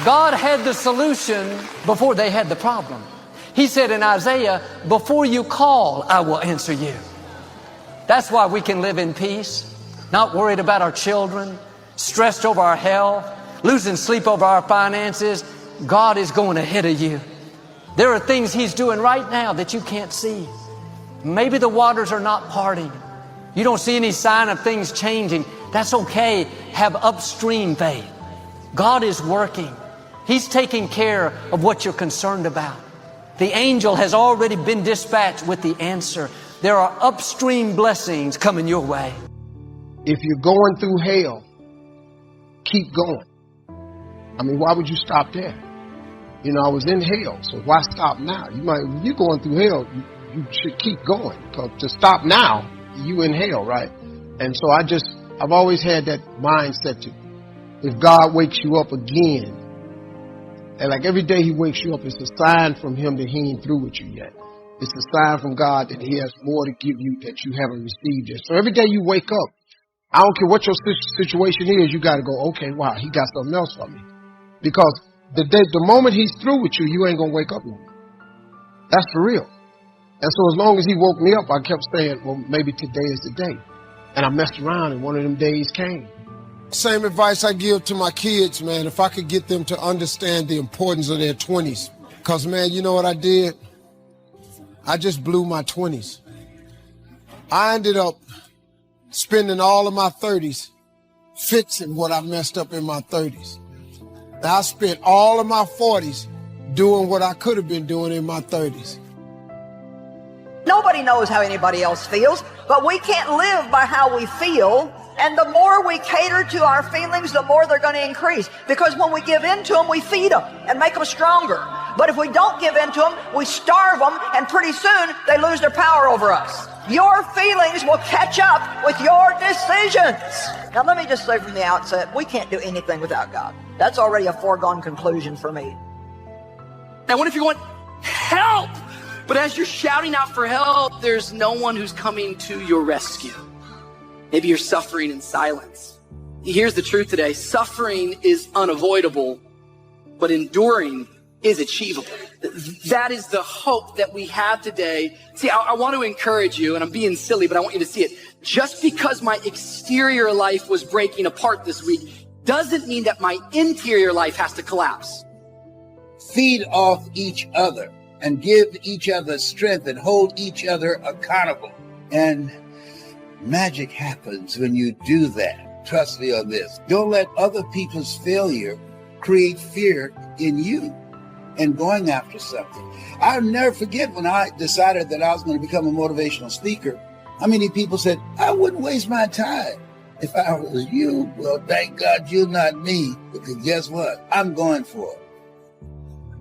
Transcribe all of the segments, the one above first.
God had the solution before they had the problem. He said in Isaiah, before you call, I will answer you. That's why we can live in peace, not worried about our children, stressed over our health, losing sleep over our finances. God is going ahead of you. There are things He's doing right now that you can't see. Maybe the waters are not parting. You don't see any sign of things changing. That's okay. Have upstream faith. God is working. He's taking care of what you're concerned about. The angel has already been dispatched with the answer. There are upstream blessings coming your way. If you're going through hell, keep going. I mean, why would you stop there? You know, I was in hell, so why stop now? If you're going through hell, you should keep going. Because to stop now, you in hell, right? And so I've always had that mindset to, if God wakes you up again, and like every day He wakes you up, it's a sign from Him that He ain't through with you yet. It's a sign from God that He has more to give you that you haven't received yet. So every day you wake up, I don't care what your situation is, you got to go, okay, wow, He got something else for me. Because the moment He's through with you, you ain't going to wake up no more. That's for real. And so as long as He woke me up, I kept saying, well, maybe today is the day. And I messed around and one of them days came. Same advice I give to my kids, man, if I could get them to understand the importance of their 20s. Because, man, you know what I did? I just blew my 20s. I ended up spending all of my 30s fixing what I messed up in my 30s. Now, I spent all of my 40s doing what I could have been doing in my 30s. Nobody knows how anybody else feels, but we can't live by how we feel. And the more we cater to our feelings, the more they're going to increase. Because when we give in to them, we feed them and make them stronger. But if we don't give in to them, we starve them, and pretty soon they lose their power over us. Your feelings will catch up with your decisions. Now let me just say from the outset, we can't do anything without God. That's already a foregone conclusion for me. Now what if you want help? But as you're shouting out for help, there's no one who's coming to your rescue. Maybe you're suffering in silence. Here's the truth today. Suffering is unavoidable, but enduring is achievable. That is the hope that we have today. See, I want to encourage you, and I'm being silly, but I want you to see it. Just because my exterior life was breaking apart this week doesn't mean that my interior life has to collapse. Feed off each other and give each other strength and hold each other accountable. And magic happens when you do that. Trust me on this. Don't let other people's failure create fear in you and going after something. I'll never forget when I decided that I was going to become a motivational speaker. How many people said, I wouldn't waste my time if I was you. Well, thank God you're not me, because guess what? I'm going for it.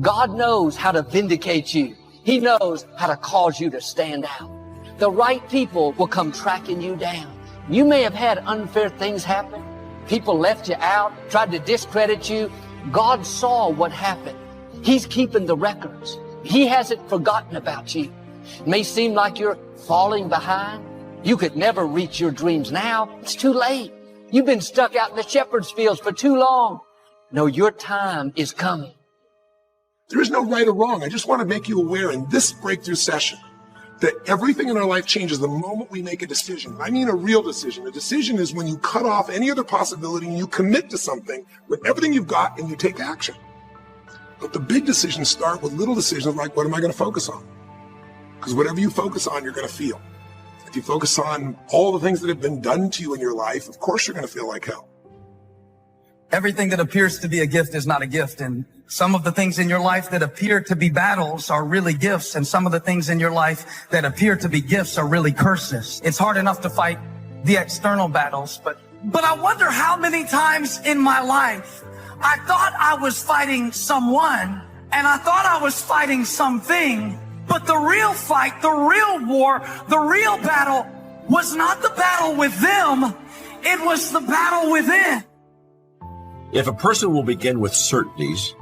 God knows how to vindicate you. He knows how to cause you to stand out. The right people will come tracking you down. You may have had unfair things happen. People left you out, tried to discredit you. God saw what happened. He's keeping the records. He hasn't forgotten about you. It may seem like you're falling behind. You could never reach your dreams now. It's too late. You've been stuck out in the shepherd's fields for too long. No, your time is coming. There is no right or wrong. I just want to make you aware in this breakthrough session that everything in our life changes the moment we make a decision. I mean a real decision. A decision is when you cut off any other possibility and you commit to something with everything you've got and you take action. But the big decisions start with little decisions like, what am I going to focus on? Because whatever you focus on, you're going to feel. If you focus on all the things that have been done to you in your life, of course you're going to feel like hell. Everything that appears to be a gift is not a gift. And some of the things in your life that appear to be battles are really gifts. And some of the things in your life that appear to be gifts are really curses. It's hard enough to fight the external battles, but I wonder how many times in my life I thought I was fighting someone and I thought I was fighting something, but the real fight, the real war, the real battle was not the battle with them. It was the battle within. If a person will begin with certainties,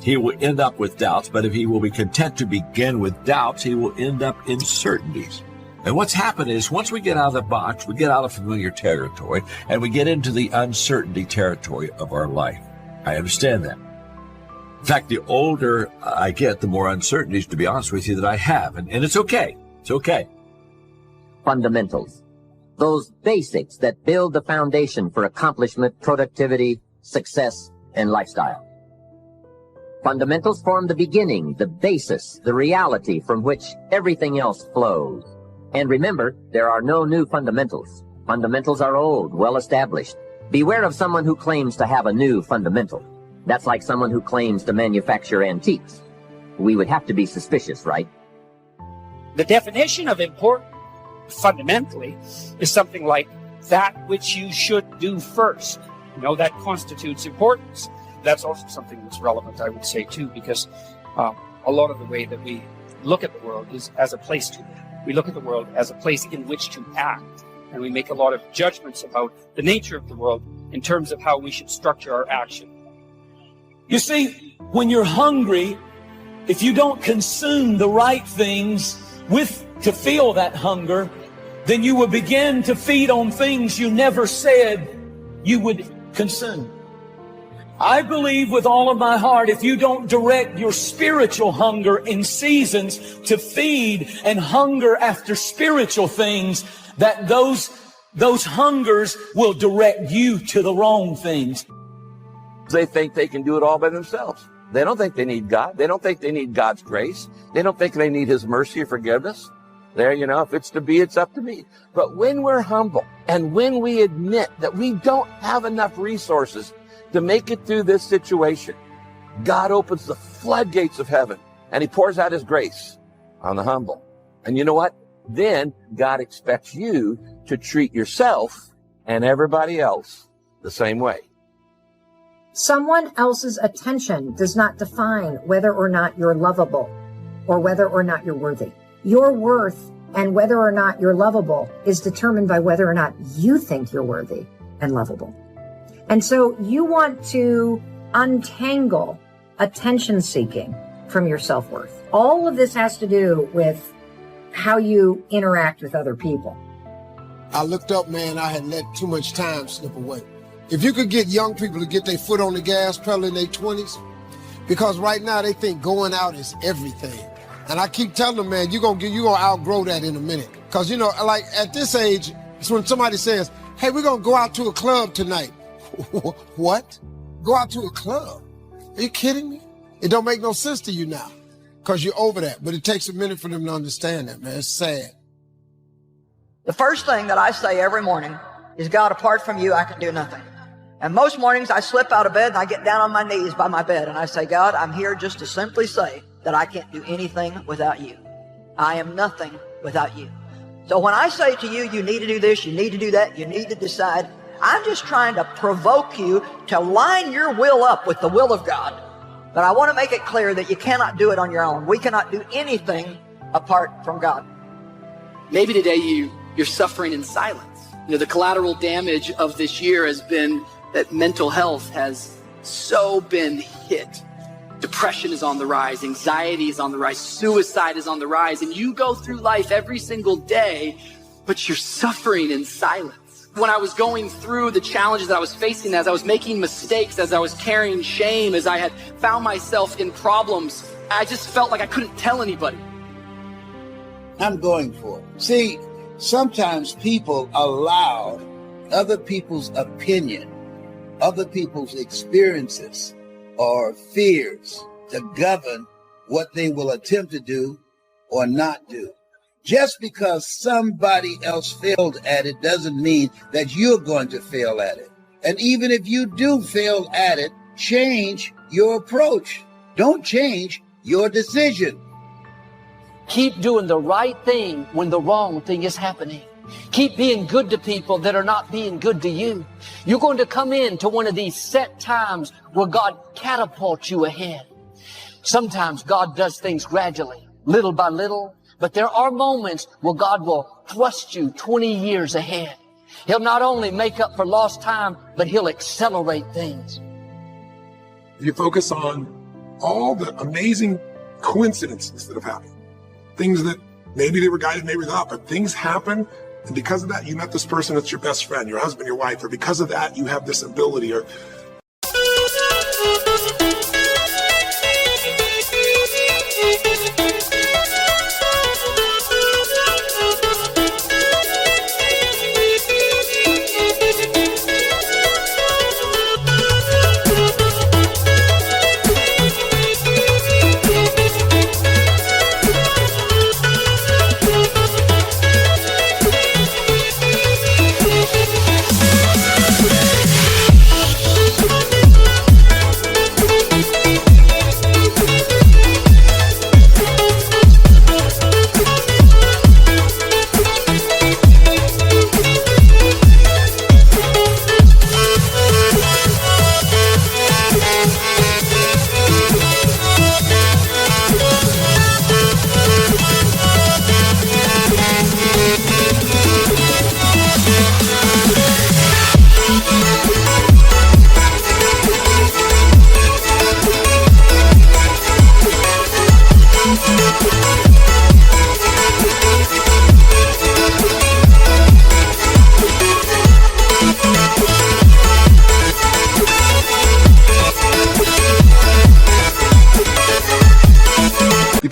he will end up with doubts. But if he will be content to begin with doubts, he will end up in certainties. And what's happened is once we get out of the box, we get out of familiar territory, and we get into the uncertainty territory of our life. I understand that. In fact, the older I get, the more uncertainties, to be honest with you, that I have. And it's okay. It's okay. Fundamentals. Those basics that build the foundation for accomplishment, productivity, success, and lifestyle. Fundamentals form the beginning, the basis, the reality from which everything else flows. And remember, there are no new fundamentals. Fundamentals are old, well established. Beware of someone who claims to have a new fundamental. That's like someone who claims to manufacture antiques. We would have to be suspicious, right? The definition of important fundamentally is something like that which you should do first. You know, that constitutes importance. That's also something that's relevant, I would say, too, because a lot of the way that we look at the world is as a place to live. We look at the world as a place in which to act, and we make a lot of judgments about the nature of the world in terms of how we should structure our action. You see, when you're hungry, if you don't consume the right things to feel that hunger, then you will begin to feed on things you never said you would consume. I believe with all of my heart, if you don't direct your spiritual hunger in seasons to feed and hunger after spiritual things, that those hungers will direct you to the wrong things. They think they can do it all by themselves. They don't think they need God. They don't think they need God's grace. They don't think they need His mercy or forgiveness. There, you know, if it's to be, it's up to me. But when we're humble and when we admit that we don't have enough resources to make it through this situation, God opens the floodgates of heaven and He pours out His grace on the humble. And you know what? Then God expects you to treat yourself and everybody else the same way. Someone else's attention does not define whether or not you're lovable or whether or not you're worthy. Your worth and whether or not you're lovable is determined by whether or not you think you're worthy and lovable. And so you want to untangle attention seeking from your self-worth. All of this has to do with how you interact with other people. I looked up, man, I had let too much time slip away. If you could get young people to get their foot on the gas pedal in their 20s, because right now they think going out is everything. And I keep telling them, man, you're gonna outgrow that in a minute. Because, you know, like at this age, it's when somebody says, hey, we're gonna go out to a club tonight. What? Go out to a club? Are you kidding me? It don't make no sense to you now because you're over that. But it takes a minute for them to understand that, man. It's sad. The first thing that I say every morning is, God, apart from you, I can do nothing. And most mornings I slip out of bed and I get down on my knees by my bed and I say, God, I'm here just to simply say that I can't do anything without you. I am nothing without you. So when I say to you, you need to do this, you need to do that, you need to decide, I'm just trying to provoke you to line your will up with the will of God. But I want to make it clear that you cannot do it on your own. We cannot do anything apart from God. Maybe today you're suffering in silence. You know, the collateral damage of this year has been that mental health has so been hit. Depression is on the rise, anxiety is on the rise, suicide is on the rise, and you go through life every single day, but you're suffering in silence. When I was going through the challenges that I was facing, as I was making mistakes, as I was carrying shame, as I had found myself in problems, I just felt like I couldn't tell anybody. I'm going for it. See, sometimes people allow other people's opinion, other people's experiences or fears to govern what they will attempt to do or not do. Just because somebody else failed at it doesn't mean that you're going to fail at it. And even if you do fail at it, change your approach. Don't change your decision. Keep doing the right thing when the wrong thing is happening. Keep being good to people that are not being good to you. You're going to come into one of these set times where God catapults you ahead. Sometimes God does things gradually, little by little, but there are moments where God will thrust you 20 years ahead. He'll not only make up for lost time, but He'll accelerate things. If you focus on all the amazing coincidences that have happened, things that maybe they were guided, maybe not, but things happen, and because of that, you met this person that's your best friend, your husband, your wife, or because of that, you have this ability, or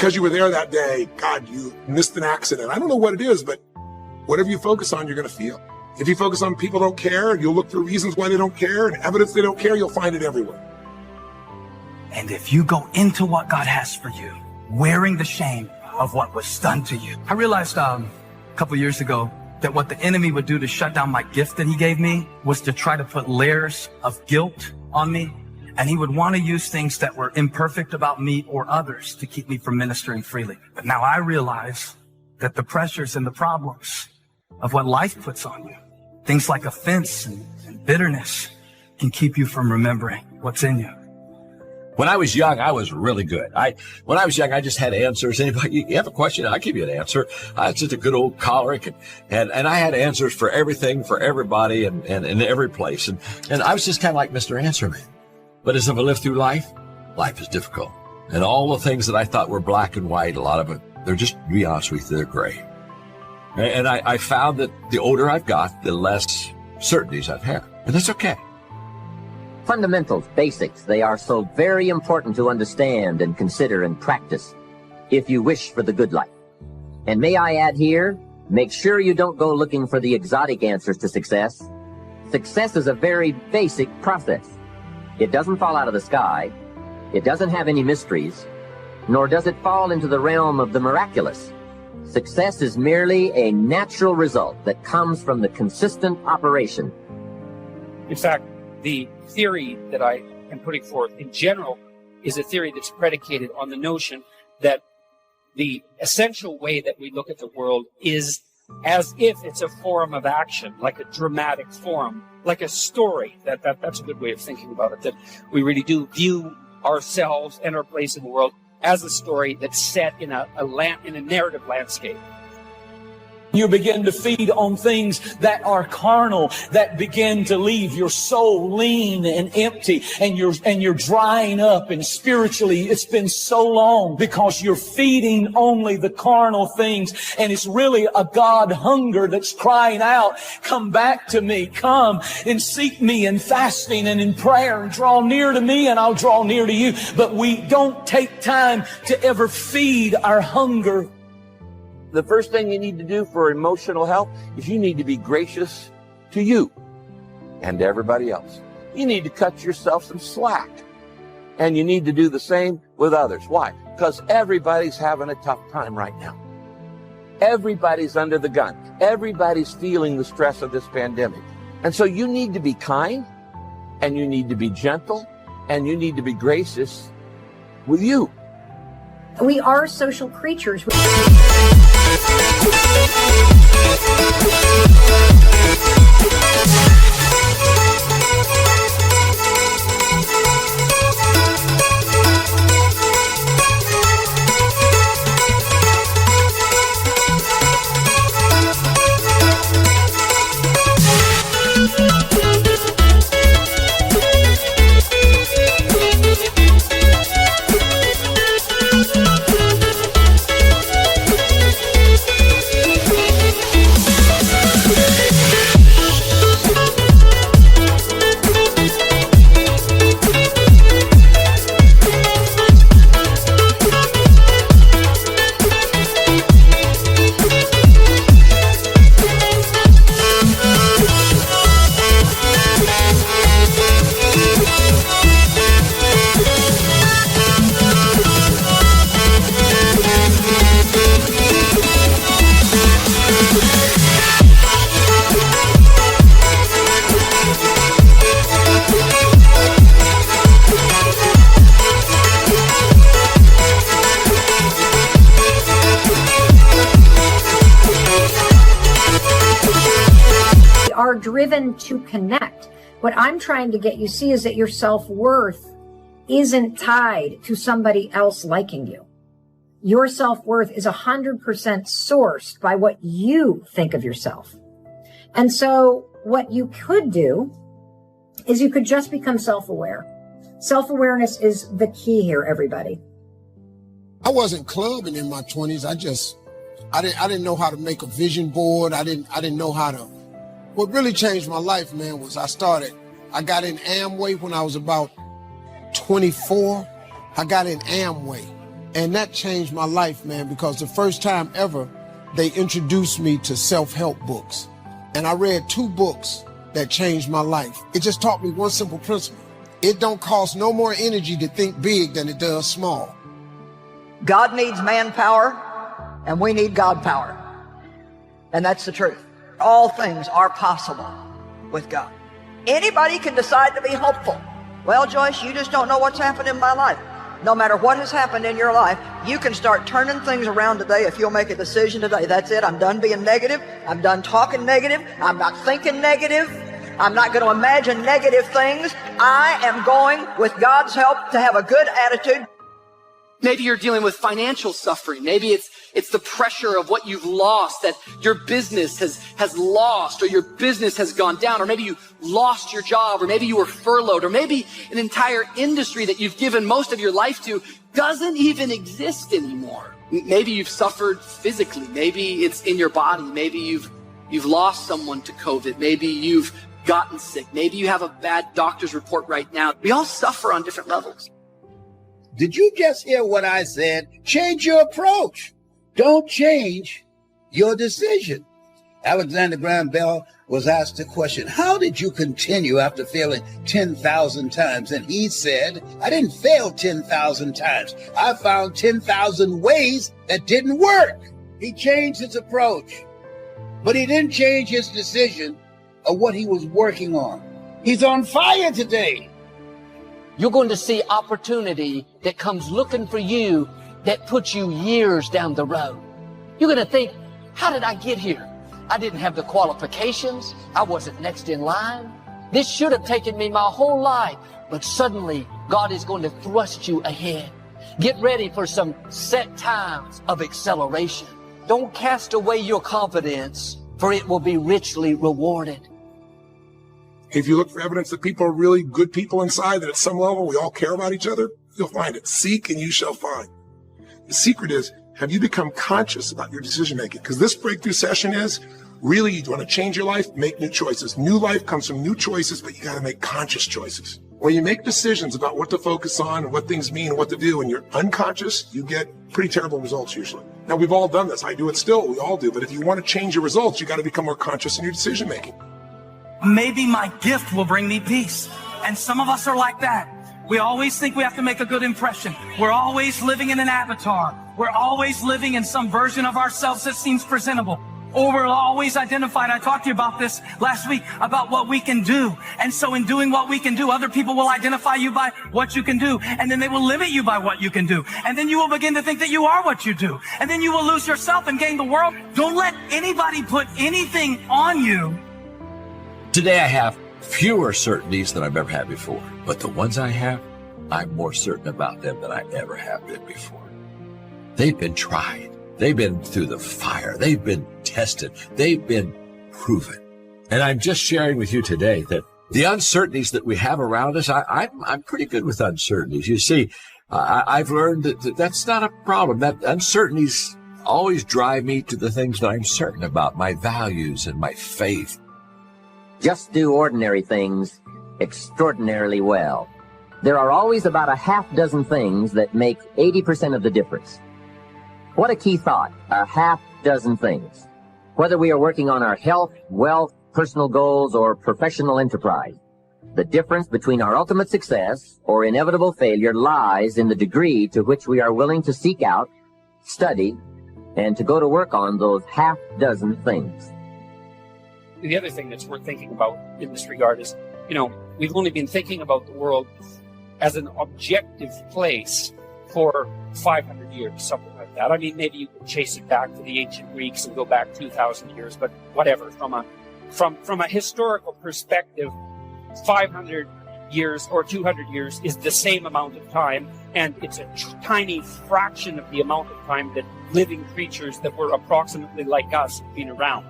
because you were there that day, God, you missed an accident. I don't know what it is, but whatever you focus on, you're going to feel. If you focus on people don't care, you'll look for reasons why they don't care and evidence they don't care, you'll find it everywhere. And if you go into what God has for you, wearing the shame of what was done to you. I realized a couple years ago that what the enemy would do to shut down my gift that he gave me was to try to put layers of guilt on me. And he would want to use things that were imperfect about me or others to keep me from ministering freely. But now I realize that the pressures and the problems of what life puts on you, things like offense and bitterness, can keep you from remembering what's in you. When I was young, I was really good. When I was young, I just had answers. Anybody, you have a question, I'll give you an answer. I was just a good old choleric, and I had answers for everything, for everybody, and in every place. And I was just kind of like Mr. Answer Man. But as I live through life, life is difficult. And all the things that I thought were black and white, a lot of it, they're just, to be honest with you, they're gray. And I found that the older I've got, the less certainties I've had. And that's okay. Fundamentals, basics, they are so very important to understand and consider and practice if you wish for the good life. And may I add here, make sure you don't go looking for the exotic answers to success. Success is a very basic process. It doesn't fall out of the sky. It doesn't have any mysteries, nor does it fall into the realm of the miraculous. Success is merely a natural result that comes from the consistent operation. In fact, the theory that I am putting forth in general is a theory that's predicated on the notion that the essential way that we look at the world is as if it's a form of action, like a dramatic form, like a story. That's a good way of thinking about it, that we really do view ourselves and our place in the world as a story that's set in a narrative landscape. You begin to feed on things that are carnal, that begin to leave your soul lean and empty, and you're drying up, and spiritually it's been so long because you're feeding only the carnal things, and it's really a God hunger that's crying out, come back to me, come and seek me in fasting and in prayer, and draw near to me and I'll draw near to you. But we don't take time to ever feed our hunger. The first thing you need to do for emotional health is you need to be gracious to you and to everybody else. You need to cut yourself some slack, and you need to do the same with others. Why? Because everybody's having a tough time right now. Everybody's under the gun. Everybody's feeling the stress of this pandemic. And so you need to be kind, and you need to be gentle, and you need to be gracious with you. We are social creatures. Are driven to connect. What I'm trying to get you to see is that your self-worth isn't tied to somebody else liking you. Your self-worth is 100% sourced by what you think of yourself. And so what you could do is you could just become self-aware. Self-awareness is the key here, everybody. I wasn't clubbing in my 20s. I didn't know how to make a vision board. I didn't know how to. What really changed my life, man, was I got in Amway when I was about 24. I got in Amway. And that changed my life, man, because the first time ever they introduced me to self-help books. And I read 2 books that changed my life. It just taught me one simple principle. It don't cost no more energy to think big than it does small. God needs manpower, and we need God power. And that's the truth. All things are possible with God. Anybody can decide to be hopeful. Well, Joyce, you just don't know what's happened in my life. No matter what has happened in your life, you can start turning things around today if you'll make a decision today. That's it. I'm done being negative. I'm done talking negative. I'm not thinking negative. I'm not going to imagine negative things. I am going, with God's help, to have a good attitude. Maybe you're dealing with financial suffering. Maybe it's the pressure of what you've lost, that your business has lost, or your business has gone down, or maybe you lost your job, or maybe you were furloughed, or maybe an entire industry that you've given most of your life to doesn't even exist anymore. Maybe you've suffered physically. Maybe it's in your body. Maybe you've lost someone to COVID. Maybe you've gotten sick. Maybe you have a bad doctor's report right now. We all suffer on different levels. Did you just hear what I said? Change your approach. Don't change your decision. Alexander Graham Bell was asked the question, how did you continue after failing 10,000 times? And he said, I didn't fail 10,000 times. I found 10,000 ways that didn't work. He changed his approach, but he didn't change his decision of what he was working on. He's on fire today. You're going to see opportunity that comes looking for you that puts you years down the road. You're going to think, how did I get here? I didn't have the qualifications. I wasn't next in line. This should have taken me my whole life. But suddenly, God is going to thrust you ahead. Get ready for some set times of acceleration. Don't cast away your confidence, for it will be richly rewarded. If you look for evidence that people are really good people inside, that at some level we all care about each other, you'll find it. Seek and you shall find. The secret is, have you become conscious about your decision making? Because this breakthrough session is really, you want to change your life, make new choices. New life comes from new choices, but you got to make conscious choices. When you make decisions about what to focus on and what things mean and what to do, and you're unconscious, you get pretty terrible results usually. Now, we've all done this. I do it still. We all do. But if you want to change your results, you got to become more conscious in your decision making. Maybe my gift will bring me peace. And some of us are like that. We always think we have to make a good impression. We're always living in an avatar. We're always living in some version of ourselves that seems presentable. Or we're always identified. I talked to you about this last week, about what we can do. And so in doing what we can do, other people will identify you by what you can do. And then they will limit you by what you can do. And then you will begin to think that you are what you do. And then you will lose yourself and gain the world. Don't let anybody put anything on you. Today I have fewer certainties than I've ever had before, but the ones I have, I'm more certain about them than I ever have been before. They've been tried. They've been through the fire. They've been tested. They've been proven. And I'm just sharing with you today that the uncertainties that we have around us, I'm pretty good with uncertainties. You see, I've learned that that's not a problem. That uncertainties always drive me to the things that I'm certain about, my values and my faith. Just do ordinary things extraordinarily well. There are always about a half dozen things that make 80% of the difference. What a key thought, a half dozen things. Whether we are working on our health, wealth, personal goals, or professional enterprise, the difference between our ultimate success or inevitable failure lies in the degree to which we are willing to seek out, study, and to go to work on those half dozen things. The other thing that's worth thinking about in this regard is, we've only been thinking about the world as an objective place for 500 years, something like that. I mean, maybe you could chase it back to the ancient Greeks and go back 2,000 years, but whatever. From a historical perspective, 500 years or 200 years is the same amount of time, and it's a tiny fraction of the amount of time that living creatures that were approximately like us have been around.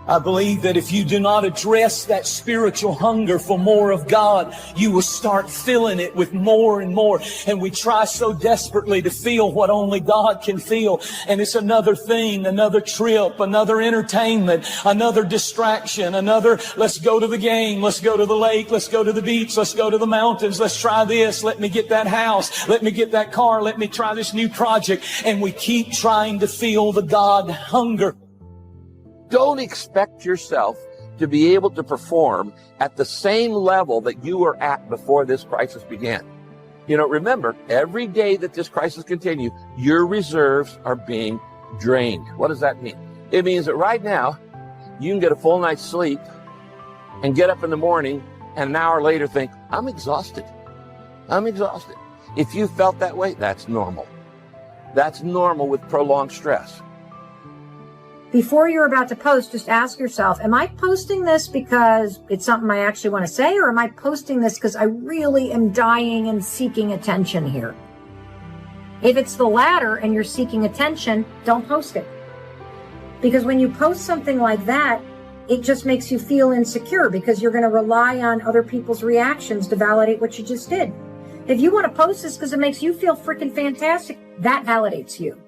I believe that if you do not address that spiritual hunger for more of God, you will start filling it with more and more. And we try so desperately to feel what only God can feel. And it's another thing, another trip, another entertainment, another distraction, another, let's go to the game, let's go to the lake, let's go to the beach, let's go to the mountains, let's try this, let me get that house, let me get that car, let me try this new project. And we keep trying to feel the God hunger. Don't expect yourself to be able to perform at the same level that you were at before this crisis began. You know, remember, every day that this crisis continues, your reserves are being drained. What does that mean? It means that right now, you can get a full night's sleep and get up in the morning and an hour later think, I'm exhausted. I'm exhausted. If you felt that way, that's normal. That's normal with prolonged stress. Before you're about to post, just ask yourself, am I posting this because it's something I actually want to say, or am I posting this because I really am dying and seeking attention here? If it's the latter and you're seeking attention, don't post it. Because when you post something like that, it just makes you feel insecure because you're going to rely on other people's reactions to validate what you just did. If you want to post this because it makes you feel freaking fantastic, that validates you.